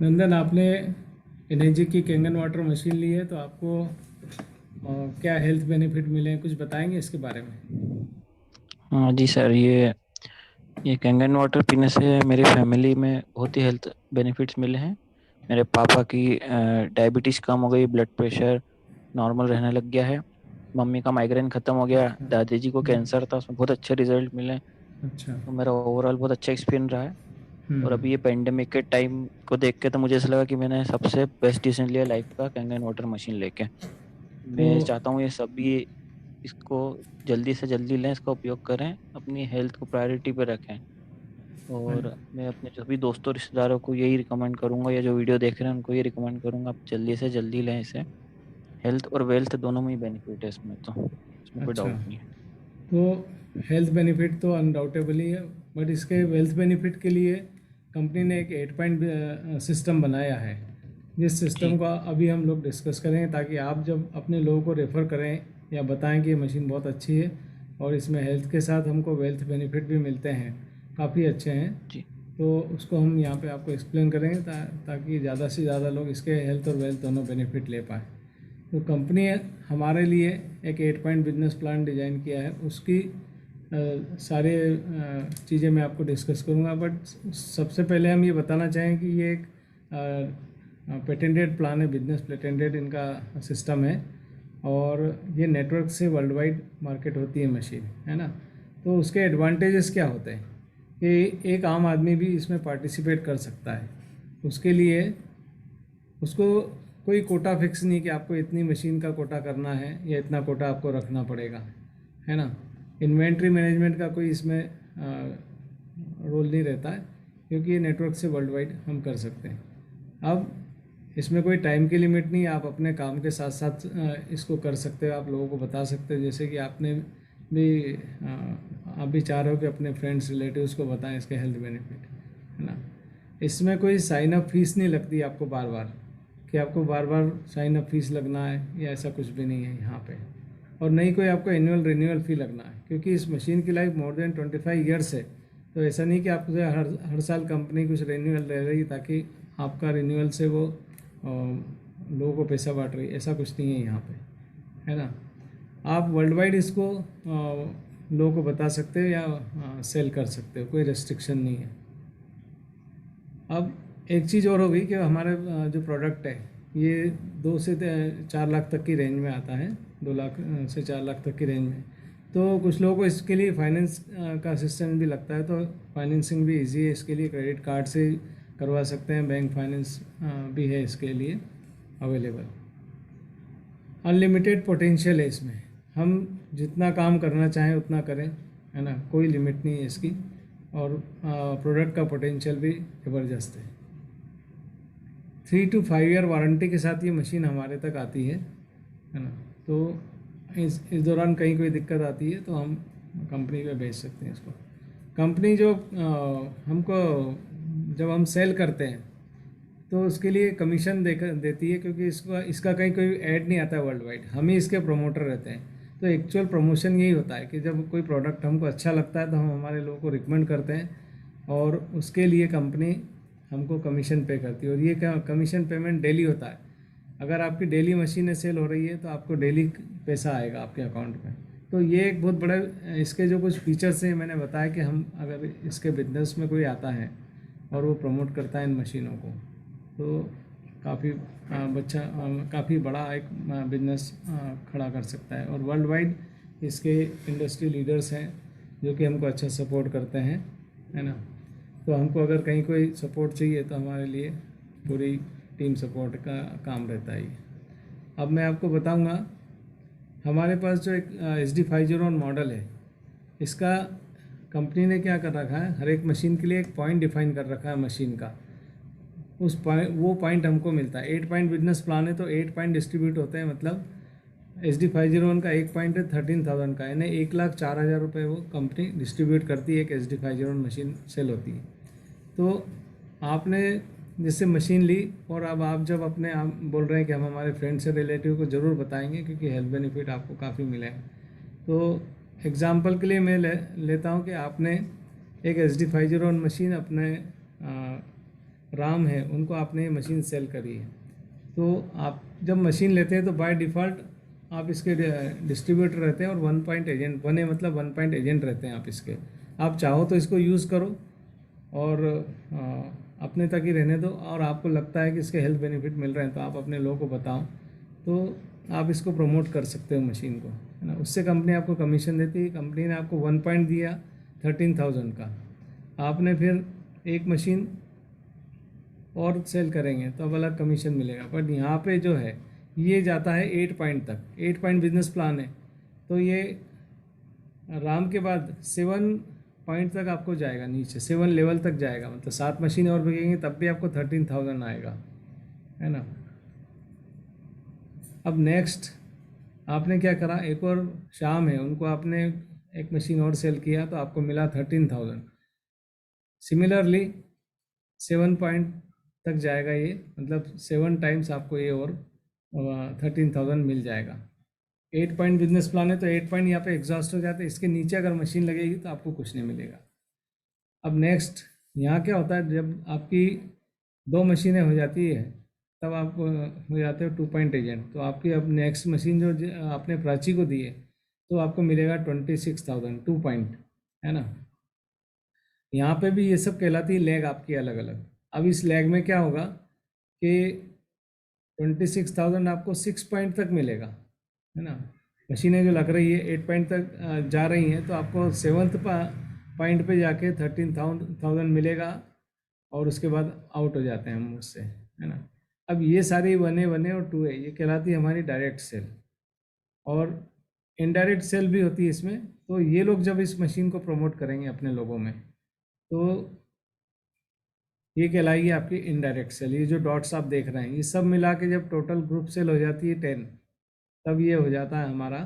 नंदन, आपने एनर्जी की Kangen water machine ली है तो आपको क्या हेल्थ बेनिफिट मिले हैं, कुछ बताएंगे इसके बारे में? हाँ जी सर, ये कैंगन वाटर पीने से मेरी फैमिली में बहुत ही हेल्थ बेनिफिट्स मिले हैं। मेरे पापा की डायबिटीज़ कम हो गई, ब्लड प्रेशर नॉर्मल रहने लग गया है। मम्मी का माइग्रेन खत्म हो गया, अच्छा। दादी जी को कैंसर था, उसमें बहुत अच्छे रिजल्ट मिले। अच्छा। तो मेरा ओवरऑल बहुत अच्छा एक्सपीरियंस रहा है। और हम्म। अभी ये पेंडेमिक के टाइम को देख के तो मुझे ऐसा लगा कि मैंने सबसे बेस्ट डिसीजन लिया लाइफ का, कैंगन वाटर मशीन लेके। तो मैं चाहता हूँ ये सभी इसको जल्दी से जल्दी लें, इसका उपयोग करें, अपनी हेल्थ को प्रायोरिटी पे रखें। और मैं अपने जो भी दोस्तों रिश्तेदारों को यही रिकमेंड करूंगा, या जो वीडियो देख रहे हैं उनको ये रिकमेंड करूंगा, आप जल्दी से जल्दी लें इसे। हेल्थ और वेल्थ दोनों में ही बेनिफिट है इसमें, तो इसमें कोई अच्छा, डाउट नहीं है। तो हेल्थ बेनिफिट तो अनडाउटेबली है, बट इसके वेल्थ बेनिफिट के लिए कंपनी ने एक 8 पॉइंट सिस्टम बनाया है, जिस सिस्टम जी का अभी हम लोग डिस्कस करेंगे, ताकि आप जब अपने लोगों को रेफ़र करें या बताएं कि ये मशीन बहुत अच्छी है और इसमें हेल्थ के साथ हमको वेल्थ बेनिफिट भी मिलते हैं, काफ़ी अच्छे हैं। जी तो उसको हम यहाँ पे आपको एक्सप्लेन करेंगे ताकि ज़्यादा से ज़्यादा लोग इसके हेल्थ और वेल्थ दोनों बेनिफिट ले पाएँ। तो कंपनी हमारे लिए एक 8 पॉइंट बिजनेस प्लान डिज़ाइन किया है, उसकी सारे चीज़ें मैं आपको डिस्कस करूँगा, बट सबसे पहले हम ये बताना चाहें कि ये एक पेटेंटेड प्लान है, बिजनेस पेटेंटेड इनका सिस्टम है, और ये नेटवर्क से वर्ल्ड वाइड मार्केट होती है मशीन, है ना। तो उसके एडवांटेजेस क्या होते हैं कि एक आम आदमी भी इसमें पार्टिसिपेट कर सकता है। उसके लिए उसको कोई कोटा फिक्स नहीं कि आपको इतनी मशीन का कोटा करना है या इतना कोटा आपको रखना पड़ेगा, है ना। इन्वेंट्री मैनेजमेंट का कोई इसमें रोल नहीं रहता है, क्योंकि ये नेटवर्क से वर्ल्ड वाइड हम कर सकते हैं। अब इसमें कोई टाइम की लिमिट नहीं, आप अपने काम के साथ साथ इसको कर सकते हो, आप लोगों को बता सकते हो, जैसे कि आपने भी आप भी चाह रहे हो कि अपने फ्रेंड्स रिलेटिव्स को बताएं इसके हेल्थ बेनिफिट, है ना। इसमें कोई साइन अप फीस नहीं लगती आपको बार बार, कि आपको बार बार साइन अप फीस लगना है, या ऐसा कुछ भी नहीं है यहाँ पे। और नहीं कोई आपको एनुअल रिन्यूअल फ़ी लगना है, क्योंकि इस मशीन की लाइफ मोर देन 25 ईयर्स है। तो ऐसा नहीं कि आपको हर हर साल कंपनी कुछ रिन्यूअल ले रही ताकि आपका रिन्यूअल से वो लोगों को पैसा बांट रही, ऐसा कुछ नहीं है यहाँ पे, है ना। आप वर्ल्ड वाइड इसको लोगों को बता सकते हो या सेल कर सकते हो, कोई रेस्ट्रिक्शन नहीं है। अब एक चीज़ और होगी कि हमारा जो प्रोडक्ट है ये 2 से 4 लाख तक की रेंज में आता है, 2 लाख से 4 लाख तक की रेंज में। तो कुछ लोगों को इसके लिए फाइनेंस का असिस्टेंस भी लगता है, तो फाइनेंसिंग भी इजी है इसके लिए, क्रेडिट कार्ड से करवा सकते हैं, बैंक फाइनेंस भी है इसके लिए अवेलेबल। अनलिमिटेड पोटेंशियल है इसमें, हम जितना काम करना चाहें उतना करें, है ना, कोई लिमिट नहीं है इसकी। और प्रोडक्ट का पोटेंशियल भी ज़बरदस्त है। 3 to 5 ईयर वारंटी के साथ ये मशीन हमारे तक आती है ना। तो इस दौरान कहीं कोई दिक्कत आती है तो हम कंपनी पे भेज सकते हैं इसको। कंपनी जो हमको जब हम सेल करते हैं तो उसके लिए कमीशन देकर देती है, क्योंकि इसका कहीं कोई ऐड नहीं आता है वर्ल्ड वाइड, हम ही इसके प्रमोटर रहते हैं। तो एक्चुअल प्रमोशन यही होता है कि जब कोई प्रोडक्ट हमको अच्छा लगता है तो हम हमारे लोगों को रिकमेंड करते हैं, और उसके लिए कंपनी हमको कमीशन पे करती है, और ये कमीशन पेमेंट डेली होता है। अगर आपकी डेली मशीनें सेल हो रही है तो आपको डेली पैसा आएगा आपके अकाउंट में। तो ये एक बहुत बड़ा, इसके जो कुछ फीचर्स हैं मैंने बताया कि हम अगर इसके बिजनेस में कोई आता है और वो प्रमोट करता है इन मशीनों को, तो काफ़ी काफ़ी बड़ा एक बिजनेस खड़ा कर सकता है। और वर्ल्ड वाइड इसके इंडस्ट्री लीडर्स हैं जो कि हमको अच्छा सपोर्ट करते हैं, है ना। तो हमको अगर कहीं कोई सपोर्ट चाहिए तो हमारे लिए पूरी टीम सपोर्ट का काम रहता है ये। अब मैं आपको बताऊंगा, हमारे पास जो एक SD 501 मॉडल है, इसका कंपनी ने क्या कर रखा है, हर एक मशीन के लिए एक पॉइंट डिफाइन कर रखा है मशीन का। उस पॉइंट, वो पॉइंट हमको मिलता है। 8 पॉइंट बिजनेस प्लान है तो 8 पॉइंट डिस्ट्रीब्यूट होते हैं, मतलब SD 501 का एक पॉइंट है 13,000 का, यानी 1,04,000 रुपये वो कंपनी डिस्ट्रीब्यूट करती है, एक SD 501 मशीन सेल होती है। तो आपने जिससे मशीन ली, और अब आप जब अपने आप बोल रहे हैं कि हम हमारे फ्रेंड से रिलेटिव को ज़रूर बताएंगे, क्योंकि हेल्थ बेनिफिट आपको काफ़ी मिले हैं। तो एग्ज़ाम्पल के लिए मैं लेता हूँ कि आपने एक SD 501 मशीन अपने राम है उनको आपने मशीन सेल करी है, तो आप जब मशीन लेते हैं तो बाय डिफ़ॉल्ट आप इसके डिस्ट्रीब्यूटर रहते हैं और वन पॉइंट एजेंट, वन है मतलब वन पॉइंट एजेंट रहते हैं आप इसके। आप चाहो तो इसको यूज़ करो और अपने तक ही रहने दो, और आपको लगता है कि इसके हेल्थ बेनिफिट मिल रहे हैं तो आप अपने लोगों को बताओ, तो आप इसको प्रमोट कर सकते हो मशीन को, है ना। उससे कंपनी आपको कमीशन देती है। कंपनी ने आपको 1 पॉइंट दिया 13,000 का, आपने फिर एक मशीन और सेल करेंगे तो अब अलग कमीशन मिलेगा। बट यहाँ पे जो है ये जाता है 8 पॉइंट तक, 8 पॉइंट बिजनेस प्लान है, तो ये राम के बाद 7 पॉइंट तक आपको जाएगा, नीचे 7 लेवल तक जाएगा, मतलब 7 मशीन और बिकेंगे तब भी आपको 13,000 आएगा, है ना। अब नेक्स्ट आपने क्या करा, एक और शाम है उनको आपने एक मशीन और सेल किया तो आपको मिला 13,000। सिमिलरली 7 पॉइंट तक जाएगा ये, मतलब 7 टाइम्स आपको ये और 13,000 मिल जाएगा। 8 पॉइंट बिजनेस प्लान है तो 8 पॉइंट यहाँ पे एग्जॉस्ट हो जाते हैं। इसके नीचे अगर मशीन लगेगी तो आपको कुछ नहीं मिलेगा। अब नेक्स्ट यहाँ क्या होता है, जब आपकी 2 मशीनें हो जाती है तब आप हो जाते हो 2 पॉइंट एजेंट, तो आपकी अब नेक्स्ट मशीन जो आपने प्राची को दी है तो आपको मिलेगा 26,000 2 पॉइंट, है ना। यहाँ पे भी ये सब कहलाती है लैग आपकी अलग अलग। अब इस लैग में क्या होगा कि 26,000 आपको 6 पॉइंट तक मिलेगा, है ना। मशीनें जो लग रही है 8 पॉइंट तक जा रही हैं तो आपको 7th पॉइंट पे जाके 13,000 मिलेगा और उसके बाद आउट हो जाते हैं हम उससे, है ना। अब ये सारी 1A 1A और 2A ये कहलाती है हमारी डायरेक्ट सेल, और इनडायरेक्ट सेल भी होती है इसमें। तो ये लोग जब इस मशीन को प्रमोट करेंगे अपने लोगों में तो ये कहलाएगी आपकी इनडायरेक्ट सेल। ये जो डॉट्स आप देख रहे हैं ये सब मिला के जब टोटल ग्रुप सेल हो जाती है 10, तब ये हो जाता है हमारा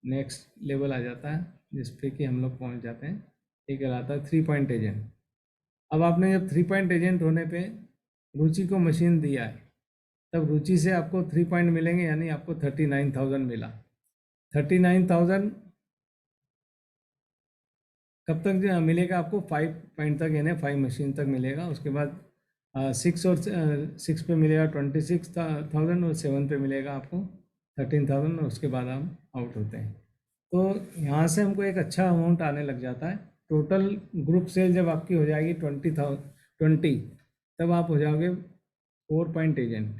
नेक्स्ट लेवल आ जाता है जिस पे कि हम लोग पहुंच जाते हैं। ये कहलाता है 3 पॉइंट एजेंट। अब आपने जब 3 पॉइंट एजेंट होने पे रुचि को मशीन दिया है तब रुचि से आपको 3 पॉइंट मिलेंगे, यानी आपको 39,000 मिला। 39,000 कब तक मिलेगा आपको, 5 पॉइंट तक, यानी 5 मशीन तक मिलेगा। उसके बाद 6 और 6 पे मिलेगा 26,000 और 7 पे मिलेगा आपको 13,000 और उसके बाद हम आउट होते हैं। तो यहाँ से हमको एक अच्छा अमाउंट आने लग जाता है। टोटल ग्रुप सेल जब आपकी हो जाएगी 20, तब आप हो जाओगे 4 पॉइंट एजेंट,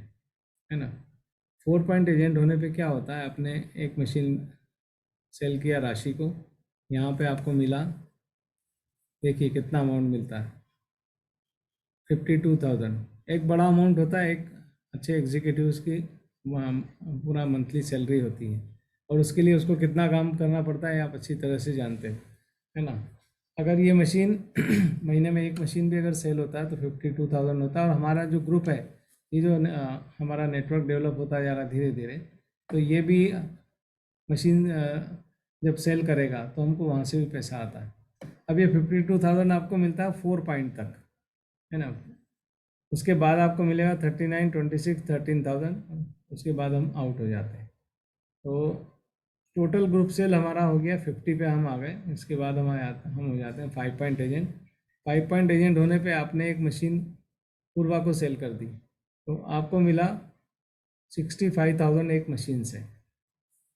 है ना। 4 पॉइंट एजेंट होने पे क्या होता है, आपने एक मशीन सेल किया राशि को, यहाँ पे आपको मिला, देखिए कितना अमाउंट मिलता है 52,000। एक बड़ा अमाउंट होता है एक अच्छे एग्जीक्यूटिव्स की पूरा मंथली सैलरी होती है, और उसके लिए उसको कितना काम करना पड़ता है आप अच्छी तरह से जानते हो, है ना। अगर ये मशीन महीने में एक मशीन भी अगर सेल होता है तो 52,000 होता है। और हमारा जो ग्रुप है, ये जो हमारा नेटवर्क डेवलप होता जा रहा है धीरे धीरे, तो ये भी मशीन जब सेल करेगा तो हमको वहाँ से भी पैसा आता है। अब ये 52,000 आपको मिलता है 4 पॉइंट तक, है ना। उसके बाद आपको मिलेगा 39, 26, 13,000, उसके बाद हम आउट हो जाते हैं। तो टोटल ग्रुप सेल हमारा हो गया 50 पे हम आ गए। इसके बाद हम हो जाते हैं 5 पॉइंट एजेंट। 5 पॉइंट एजेंट होने पे आपने एक मशीन पूर्वा को सेल कर दी तो आपको मिला 65,000 एक मशीन से।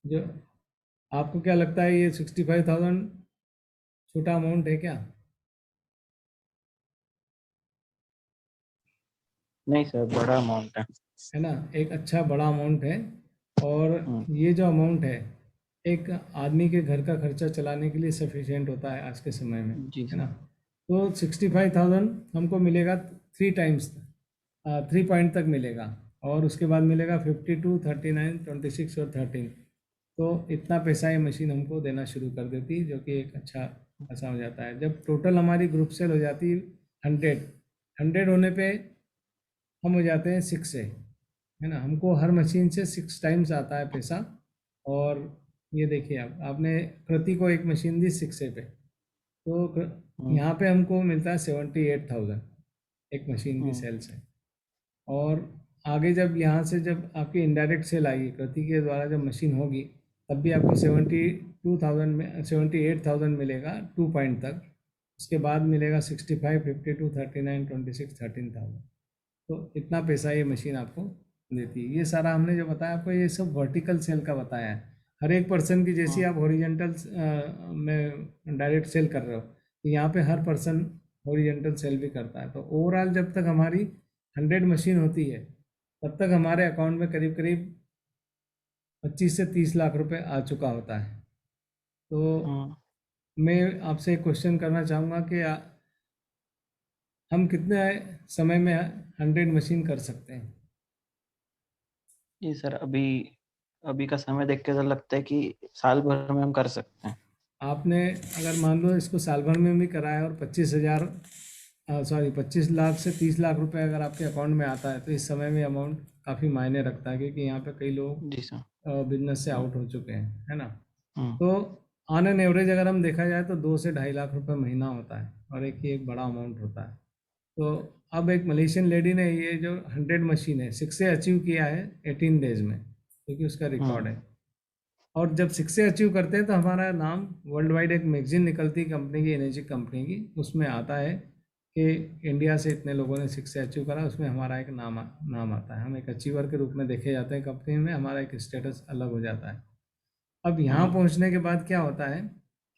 जो आपको क्या लगता है ये 65,000 छोटा अमाउंट है क्या? नहीं सर, बड़ा अमाउंट है ना, एक अच्छा बड़ा अमाउंट है। और है। ये जो अमाउंट है एक आदमी के घर का खर्चा चलाने के लिए सफिशिएंट होता है आज के समय में, जी है ना। सर। तो 65,000 हमको मिलेगा 3 टाइम्स, 3 पॉइंट तक मिलेगा, और उसके बाद मिलेगा 52, 39, 26 और 13। तो इतना पैसा ये मशीन हमको देना शुरू कर देती है, जो कि एक अच्छा खासा हो जाता है। जब टोटल हमारी ग्रुप सेल हो जाती है 100 होने पे हम हो जाते हैं 6 से, है ना। हमको हर मशीन से 6 टाइम्स आता है पैसा। और ये देखिए आप, आपने कृति को एक मशीन दी 6 पे, तो यहाँ पे हमको मिलता है 78,000 एक मशीन की सेल से। और आगे जब यहाँ से जब आपकी इनडायरेक्ट सेल आएगी कृति के द्वारा जब मशीन होगी, तब भी आपको 72,000 में 78,000 मिलेगा 2 पॉइंट तक। उसके बाद मिलेगा 65, 52, 39, 26, 13,000। तो इतना पैसा ये मशीन आपको देती है। ये सारा हमने जो बताया आपको, ये सब वर्टिकल सेल का बताया है। हर एक पर्सन की, जैसी हाँ आप हॉरिजेंटल में डायरेक्ट सेल कर रहे हो, तो यहाँ पे हर पर्सन हॉरिजेंटल सेल भी करता है। तो ओवरऑल जब तक हमारी 100 मशीन होती है, तब तक हमारे अकाउंट में करीब करीब 25 से 30 लाख रुपए आ चुका होता है। तो हाँ। मैं आपसे एक क्वेश्चन करना चाहूँगा कि हम कितने समय में 100 मशीन कर सकते हैं? जी सर, अभी अभी का समय देख के तो लगता है कि साल भर में हम कर सकते हैं। आपने अगर मान लो इसको साल भर में भी कराया और 25 लाख से 30 लाख रुपए अगर आपके अकाउंट में आता है, तो इस समय में अमाउंट काफ़ी मायने रखता है, क्योंकि यहाँ पे कई जी सर। लोग बिजनेस से हम्म, आउट हो चुके हैं, है ना। हम्म, तो ऑन एन एवरेज अगर हम देखा जाए तो 2 से 2.5 लाख रुपए महीना होता है, और एक बड़ा अमाउंट होता है। तो अब एक मलेशियन लेडी ने ये जो 100 मशीन है 6 से अचीव किया है 18 डेज में, क्योंकि उसका रिकॉर्ड हम्म, है। और जब 6 से अचीव करते हैं तो हमारा नाम वर्ल्ड वाइड, एक मैगजीन निकलती है कंपनी की, एनर्जी कंपनी की, उसमें आता है कि इंडिया से इतने लोगों ने 6 से अचीव करा, उसमें हमारा एक नाम आता है। हम एक अचीवर के रूप में देखे जाते हैं कंपनी में, हमारा एक स्टेटस अलग हो जाता है। अब यहाँ हम्म, पहुँचने के बाद क्या होता है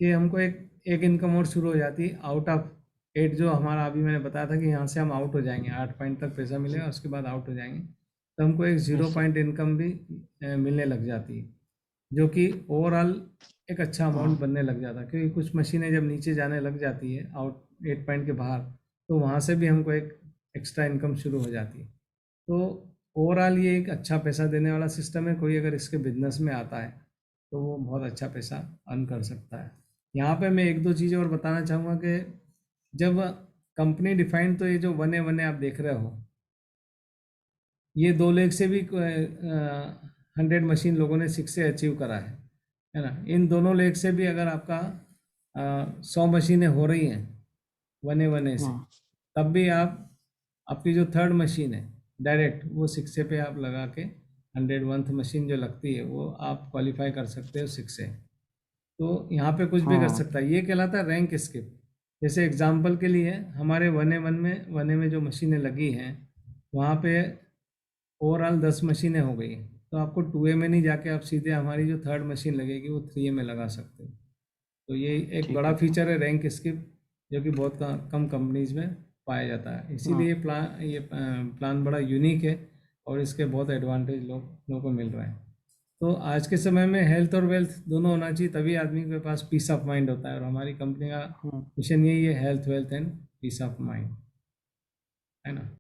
कि हमको एक एक इनकम और शुरू हो जाती है आउट ऑफ 8, जो हमारा अभी मैंने बताया था कि यहाँ से हम आउट हो जाएंगे, 8 पॉइंट तक पैसा मिलेगा, उसके बाद आउट हो जाएंगे। तो हमको एक zero yes sir. Point income भी मिलने लग जाती है, जो कि ओवरऑल एक अच्छा अमाउंट हाँ बनने लग जाता है। क्योंकि कुछ मशीनें जब नीचे जाने लग जाती है आउट 8 पॉइंट के बाहर, तो वहाँ से भी हमको एक एक्स्ट्रा इनकम शुरू हो जाती है। तो ओवरऑल ये एक अच्छा पैसा देने वाला सिस्टम है। कोई अगर इसके बिजनेस में आता है तो वो बहुत अच्छा पैसा अर्न कर सकता है। यहाँ पे मैं एक दो चीज़ें और बताना चाहूँगा कि जब कंपनी डिफाइंड, तो ये जो 1A आप देख रहे हो, ये 2 लाख से भी 100 मशीन लोगों ने 6 से अचीव करा है ना। इन दोनों लेग से भी अगर आपका 100 मशीनें हो रही हैं 1A से, हाँ तब भी आप आपकी जो थर्ड मशीन है डायरेक्ट, वो 6 पे आप लगा के 100th मशीन जो लगती है वो आप क्वालिफाई कर सकते हो 6 से। तो यहाँ पे कुछ भी कर हाँ। सकता है, ये कहलाता है रैंक स्किप। जैसे एग्जाम्पल के लिए हमारे 1A में जो मशीनें लगी हैं, वहाँ पे ओवरऑल 10 मशीनें हो गई हैं, तो आपको 2A में नहीं जाके आप सीधे हमारी जो थर्ड मशीन लगेगी वो 3A में लगा सकते हो। तो ये एक ठीक बड़ा है सर। फीचर है रैंक स्किप, जो कि बहुत कम कंपनीज में पाया जाता है। हाँ इसीलिए प्लान बड़ा यूनिक है, और इसके बहुत एडवांटेज लोगों को मिल रहे हैं। तो आज के समय में हेल्थ और वेल्थ दोनों होना चाहिए, तभी आदमी के पास पीस ऑफ माइंड होता है, और हमारी कंपनी का हाँ। मिशन यही है, health wealth and peace of mind, है ना।